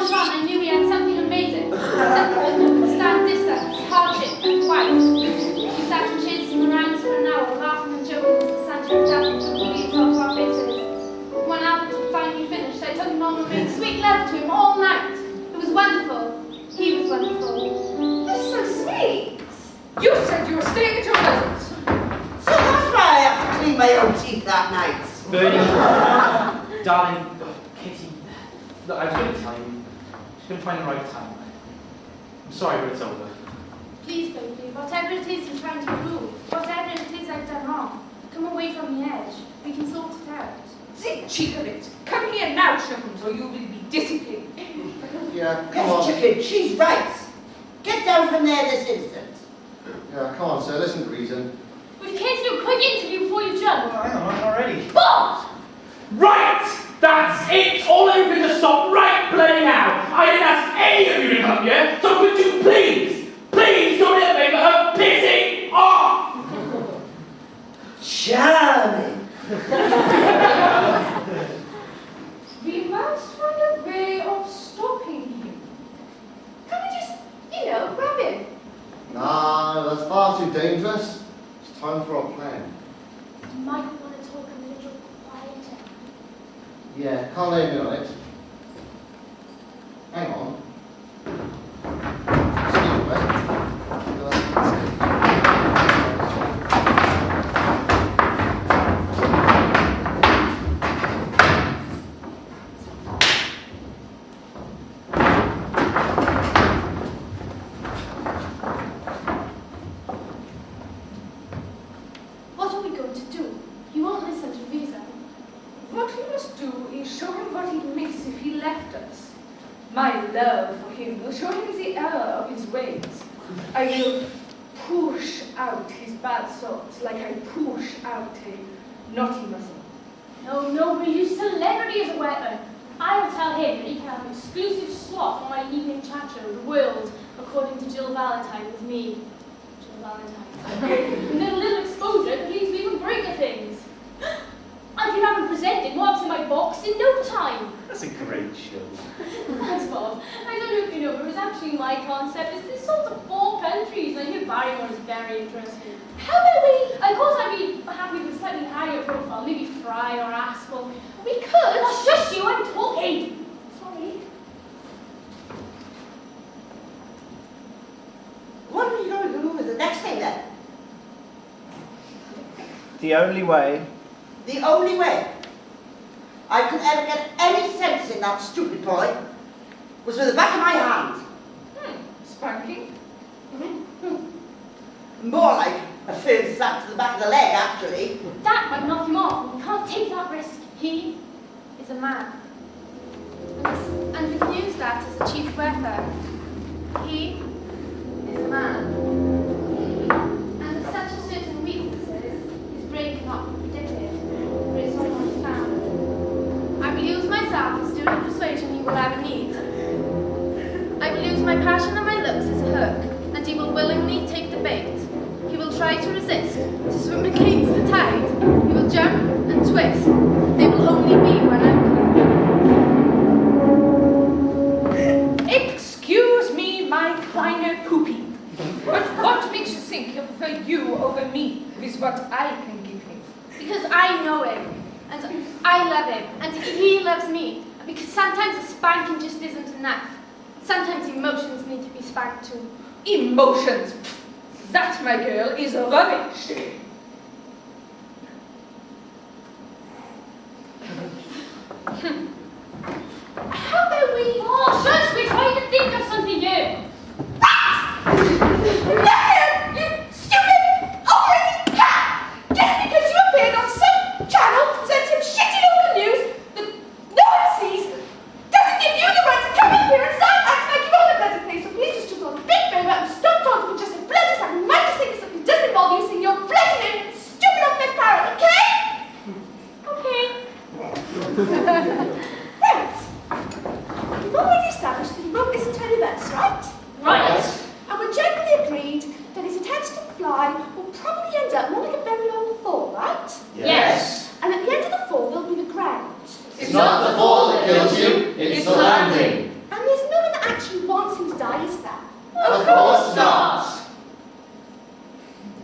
was on, I knew he had something amazing. Something that could stand distance, hardship, and quiet. We sat and chased him around for an hour, laughing and joking as the sun turned up and took the leaves off our faces. When Albert had finally finished, I took him home and made sweet love to him all night. It was wonderful. He was wonderful. That's so sweet. You said you were staying at your cousin's. So that's why I have to clean my own teeth that night. Bernie, darling, Kitty, look, I was going to tell you. Just going to find the right time. I'm sorry, but it's over. Please, baby, whatever it is you're trying to prove, whatever it is I've done wrong, come away from the edge. We can sort it out. The cheek of it. Come here now, Chuckums, or you will be disciplined. Yeah, come Yes, on. chicken, she's right. Get down from there this instant. Yeah, come on, sir, listen to reason. Would you care to do a quick interview before you jump? Hang on, I'm not ready. What? Right! That's it! All of you to stop right bloody now! I didn't ask any of you to come here, so could you please, please do me a favour of pissing off! Charming. We must find a way of stopping him. Can we just, grab him? Nah, that's far too dangerous. It's time for a plan. You might want to talk a little quieter. Yeah, can't lay me on it. Hang on. Excuse me. What are we going to do? He won't listen to reason. What we must do is show him what he'd miss if he left us. My love for him will show him the error of his ways. I will push out his bad thoughts like I push out a naughty muscle. No, we'll use celebrity as a weapon. I will tell him that he can have an exclusive slot on my evening chat show, The World, according to Jill Valentine with me. Jill Valentine. And then a little exposure that leads to even greater things. I can have him presenting what's in my box in no time. That's a great show. Thanks, Bob. I don't know if you know, but it was actually my concept. It's this sort of 4 countries. I hear Barrymore is very interesting. How about we? Of course, I'd be happy with a slightly higher profile, maybe Fry or Aspel. We could. Oh, shush you! I'm talking. Sorry. What are you going to do with the next thing then? The only way. The only way I could ever get any sense in that stupid boy was with the back of my hand. Spanking? More like a firm slap to the back of the leg, actually. That might knock him off. We can't take that risk. He is a man. And we can use that as a chief weapon. He is a man. And with such a certain weaknesses, his brain cannot be predicted, for it's almost found. I will use myself as doing persuasion he will ever need. I will use my passion and my looks as a hook, and he will willingly take the bait. He will try to resist, to swim against the tide. He will jump and twist. They will only be one outcome. Excuse me, my kleine poopy. But what makes you think he'll prefer you over me with what I can give him? Because I know him, and I love him, and he loves me. Because sometimes a spanking just isn't enough. Sometimes emotions need to be spanked too. Emotions. That, my girl, is rubbish. How about we... Oh, shush! We're trying to think of something new. Liar! You stupid, overrated cat! Just because you appeared on some channel and said some shitty local news that no one sees doesn't give you the right to come up here and start acting like you own a bloody place. So please just do us a big favour and stop talking for just a bloody second. Might just think of something doesn't involve you saying your bloody name and stupid old big parrot, okay? Okay. Right. We've already established that he won't listen to any events, right? Right. And we're generally agreed that his attempts to fly will probably end up more like a very long fall, right? Yes. And at the end of the fall, there'll be the ground. It's not the fall that kills you, it's the landing. And there's subsidise that? Of course not.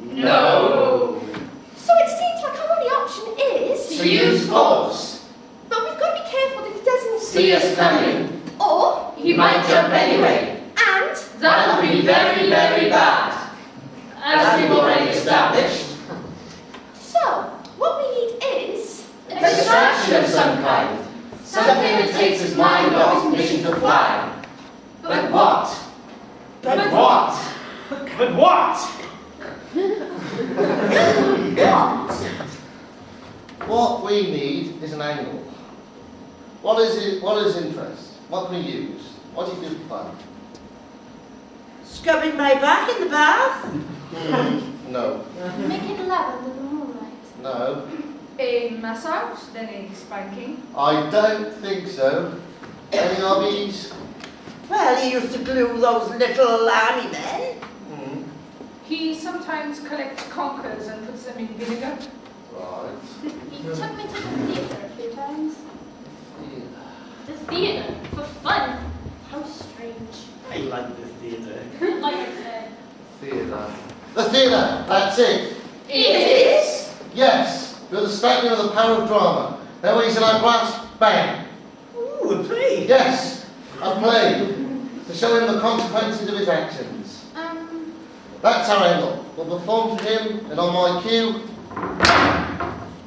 No. So it seems like our only option is... To use force. But we've got to be careful that he doesn't See us coming. Or He might jump anyway. And That would be very, very bad. As we've already established. so what we need is A distraction of some kind. Something that takes his mind off his mission to fly. But what? But what? But what? what? What we need is an angle. What is it? What is interest? What can we use? What do you do for fun? Scrubbing my back in the bath? No. Making love under the moonlight. No. A massage, then a spanking. I don't think so. Any hobbies? Well, he used to glue those little army men. He sometimes collects conkers and puts them in vinegar. Right. He took me to the theatre a few times. The theatre? For fun? How strange. I like the theatre. Like I said. Theatre. The theatre, that's it. It is? Yes, with the statement of the power of drama. Then when he's in our class, bang. Ooh, a play. Yes, a play. To show him the consequences of his actions. That's our angle. We'll perform for him, and on my cue,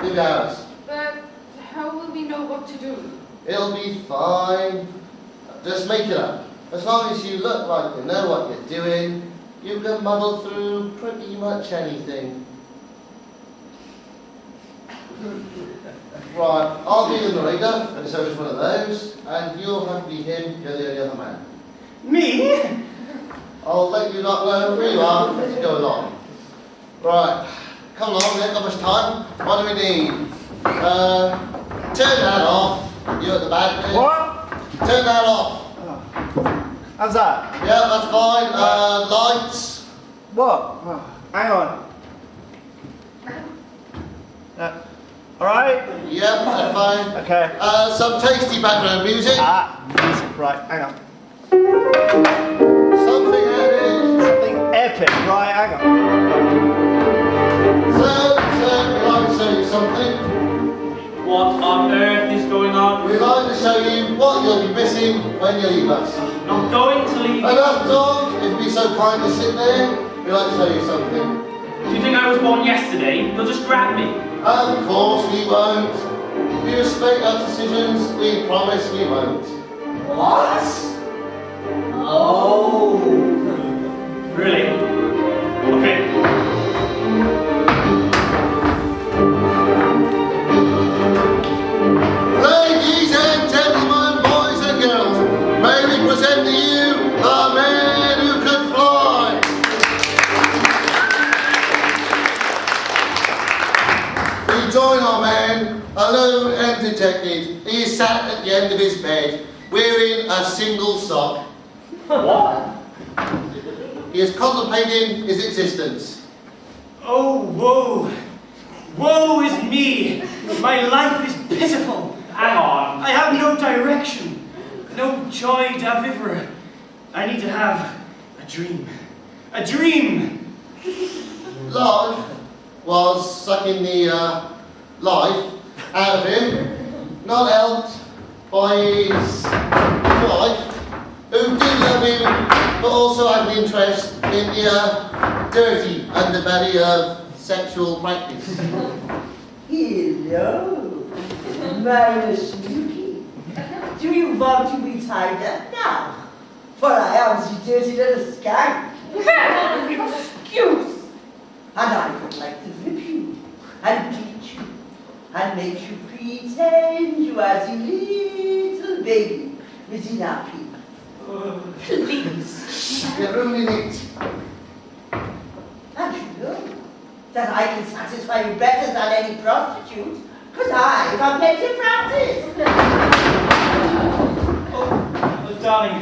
give it ours. But how will we know what to do? It'll be fine. Just make it up. As long as you look like you know what you're doing, you can muddle through pretty much anything. Right, I'll be the narrator, and so is one of those, and you'll have to be him, you're the only other man. Me? I'll let you not know who you are as you go along. Right, come along, we haven't got much time. What do we need? Turn that off. You at the back there. What? Turn that off. How's that? Yeah, that's fine. Lights. What? Oh, hang on. Alright? Yep, that's fine. Okay. Some tasty background music. Music, right, hang on. Something added. Something epic, right, hang on. So, we'd like to show you something. What on earth is going on? We'd like to show you what you'll be missing when you leave us. I'm going to leave. Enough talk, if you'd be so kind to sit there, we'd like to show you something. Do you think I was born yesterday? You'll just grab me. Of course we won't. We respect our decisions, we promise we won't. What? Oh. Really? Okay. Ladies and gentlemen, boys and girls, may we present to you the man who could fly. We join our man, alone and dejected. He is sat at the end of his bed, wearing a single sock. What? He is contemplating his existence. Oh, woe. Woe is me. My life is pitiful. Hang on. I have no direction. No joy to vivere. I need to have a dream. A dream. Life was sucking the life out of him, not helped by his wife, who did love him, but also had an interest in the dirty underbelly of sexual practice. Hello, my Snooky. Do you want to be tied up now? For I am the dirty little skank. Excuse. And I would like to whip you, and beat you, and make you pretend you are the little baby with the nappy. Please. You're ruining it. And you know that I can satisfy you better than any prostitute, because I have plenty of practice. Oh, darling,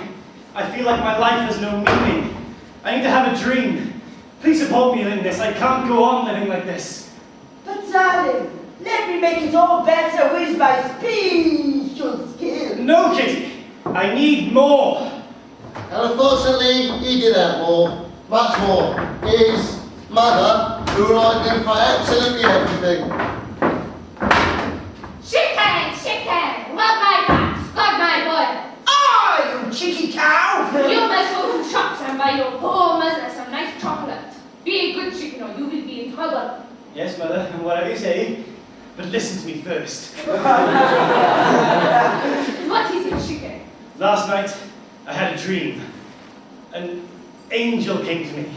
I feel like my life has no meaning. I need to have a dream. Please support me in this. I can't go on living like this. But darling, let me make it all better with my special skill. No, Kitty. I need more. And unfortunately, he did have more, much more. His mother, who relied on him for absolutely everything. Chicken! Love my cats, love my boy. Oh, you cheeky cow! You must go to shops and buy your poor mother some nice chocolate. Be a good chicken or you will be in trouble. Yes, mother, and whatever you say, but listen to me first. What is it, chicken? Last night, I had a dream. An angel came to me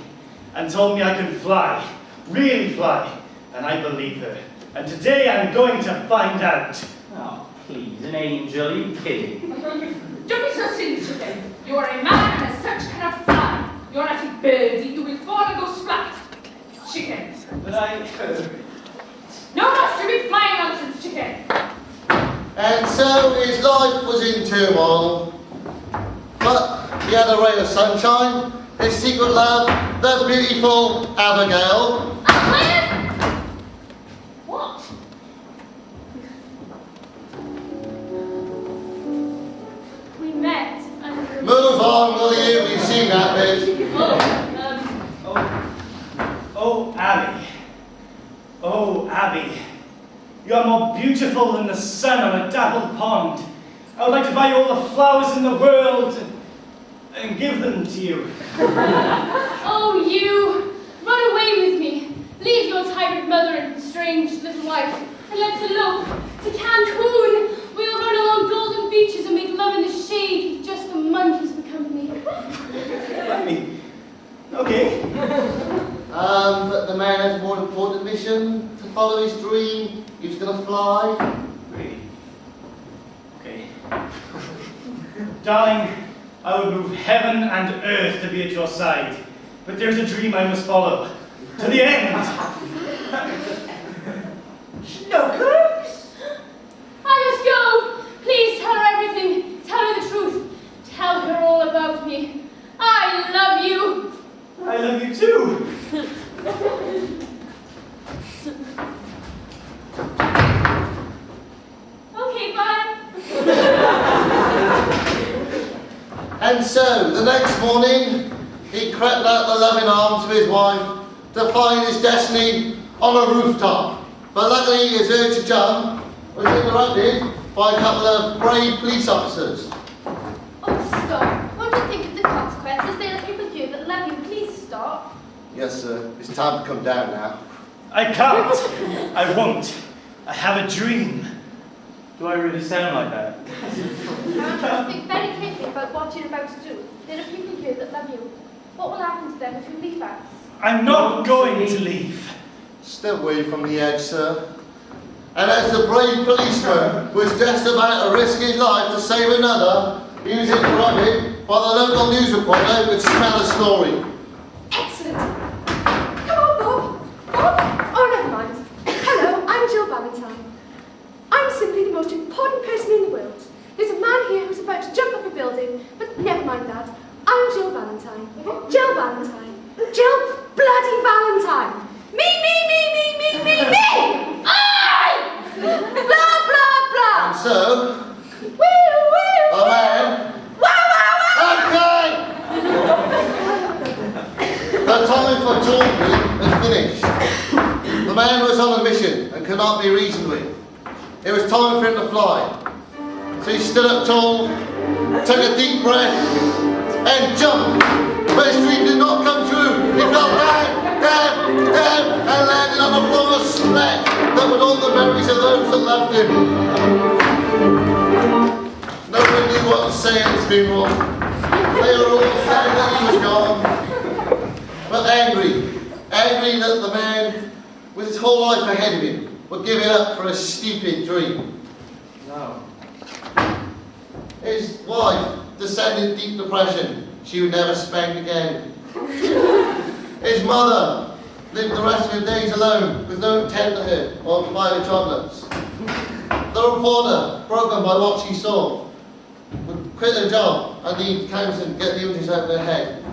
and told me I could fly, really fly, and I believed her. And today I'm going to find out. Oh, please, an angel, are you kidding? Don't be so silly, chicken. You are a man and as such cannot fly. You are not a birdie, you will fall and go splat. Chicken. But I... No more stupid flying nonsense, chicken. And so his life was in turmoil. But he had a ray of sunshine, his secret love, the beautiful Abigail. What? We met and... Move on, will you? You've seen that bit. Oh, Abby. Oh, Abby. You are more beautiful than the sun on a dappled pond. I would like to buy you all the flowers in the world and give them to you. Oh, you! Run away with me. Leave your tyrant mother and strange little wife, and let's elope to Cancun. We'll run along golden beaches and make love in the shade with just the monkeys for company. Let me. Okay. But the man has a more important mission to follow his dream. He was going to fly. Really? Okay. Darling, I would move heaven and earth to be at your side. But there's a dream I must follow. To the end. Snookers? I must go. Please tell her everything. Tell her the truth. Tell her all about me. I love you. I love you too. Okay, bye. And so, the next morning, he crept out the loving arms of his wife to find his destiny on a rooftop. But luckily, his urge to jump was interrupted by a couple of brave police officers. Oh, stop. Won't you think of the consequences? There are people here that love you. Please stop. Yes, sir. It's time to come down now. I can't. I won't. I have a dream. Do I really sound like that? Now, think very carefully about what you're about to do. There are people here that love you. What will happen to them if you leave us? I'm not going to leave. Step away from the edge, sir. And as the brave policeman was just about to risk his life to save another, he was interrupted by the local news reporter who could smell a story. Excellent. Come on, Bob. Bob? Oh, never mind. Hello, I'm Jill Valentine. I'm simply the most important person in the world. There's a man here who's about to jump off a building, but never mind that. I'm Jill Valentine. Jill Valentine. Jill bloody Valentine. Me! I! Blah, blah, blah. And so, Woo, woo, a man... Okay! The time for talking is finished. The man was on a mission and could not be reasoned with. It was time for him to fly. So he stood up tall, took a deep breath, and jumped. But his dream did not come true. He fell down, and landed on a floor of sweat that would haunt the memories of those that loved him. No one knew what to say at his funeral. They were all sad that he was gone. But angry that the man, with his whole life ahead of him, would give it up for a stupid dream. No. His wife descended in deep depression. She would never spank again. His mother lived the rest of her days alone with no one to tend to her or to buy her chocolates. The reporter, broken by what she saw, would quit her job and leave council and get the images out of her head.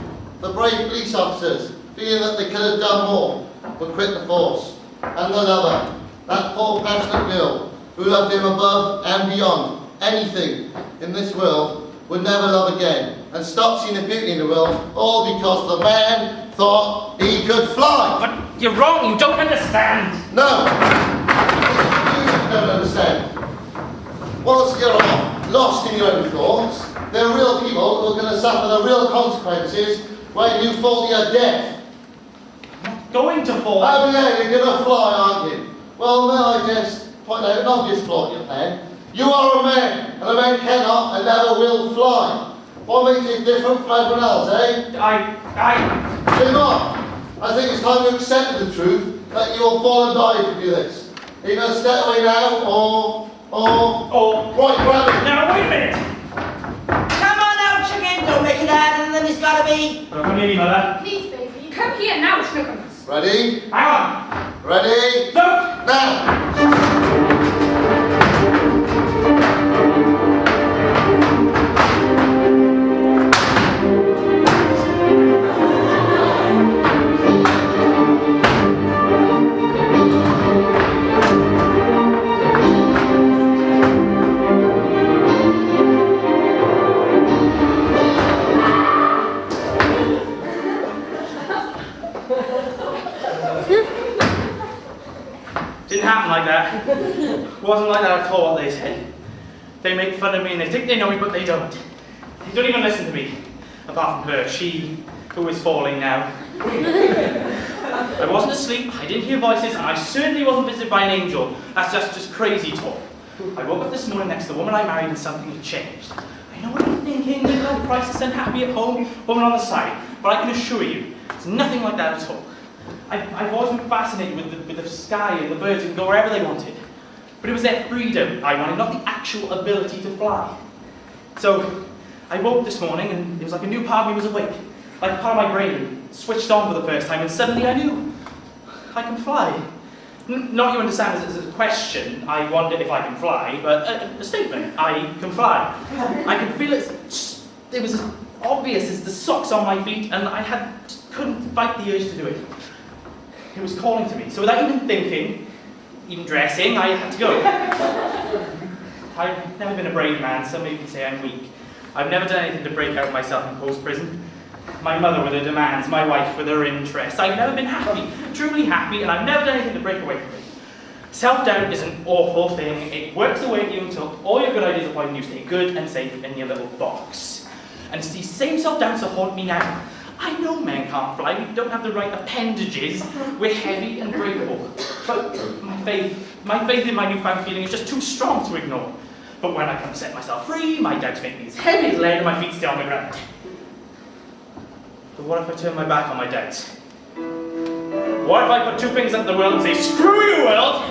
The brave police officers, feeling that they could have done more, would quit the force. And the lover, that poor passionate girl who loved him above and beyond anything in this world, would never love again and stop seeing the beauty in the world, all because the man thought he could fly. But you're wrong, you don't understand. No, you don't understand. Once you're off, lost in your own thoughts, there are real people who are going to suffer the real consequences when you fall to your death. Going to fall. Oh yeah, you're going to fly, aren't you? Well, may I just point out an obvious flaw in your plan? You are a man, and a man cannot and never will fly. What makes you different from everyone else, eh? Do not. I think it's time you accepted the truth that you will fall and die if you do this. Either step away now, or... Right, grab it. Now, wait a minute. Come on now, chicken, don't make it harder than it's gotta be. Come here, Mother. Please, baby. Come here now, Snuggums. Ready? Hang on. Ready? Look. Now! Didn't happen like that. Wasn't like that at all, what they said. They make fun of me and they think they know me, but they don't. They don't even listen to me. Apart from her, she who is falling now. I wasn't asleep, I didn't hear voices, and I certainly wasn't visited by an angel. That's just crazy talk. I woke up this morning next to the woman I married and something had changed. I know what I'm thinking, midlife crisis, unhappy at home, woman on the side. But I can assure you, it's nothing like that at all. I've always been fascinated with the sky and the birds who can go wherever they wanted. But it was their freedom I wanted, not the actual ability to fly. So, I woke this morning and it was like a new part of me was awake. Like a part of my brain switched on for the first time and suddenly I knew I can fly. Not you understand as a question, I wonder if I can fly, but a statement, I can fly. I can feel it was as obvious as the socks on my feet and I couldn't fight the urge to do it. It was calling to me, so without even thinking, even dressing, I had to go. I've never been a brave man, some maybe say I'm weak. I've never done anything to break out myself in post-prison. My mother with her demands, my wife with her interests. I've never been happy, truly happy, and I've never done anything to break away from it. Self-doubt is an awful thing. It works away at you until all your good ideas are pointing you stay good and safe in your little box. And it's these same self-doubts that haunt me now. I know men can't fly, we don't have the right appendages, we're heavy and breakable. But my faith in my newfound feeling is just too strong to ignore. But when I come to set myself free, my doubts make me as heavy as lead and my feet stay on the ground. But what if I turn my back on my doubts? What if I put two fingers up the world and say, screw you world,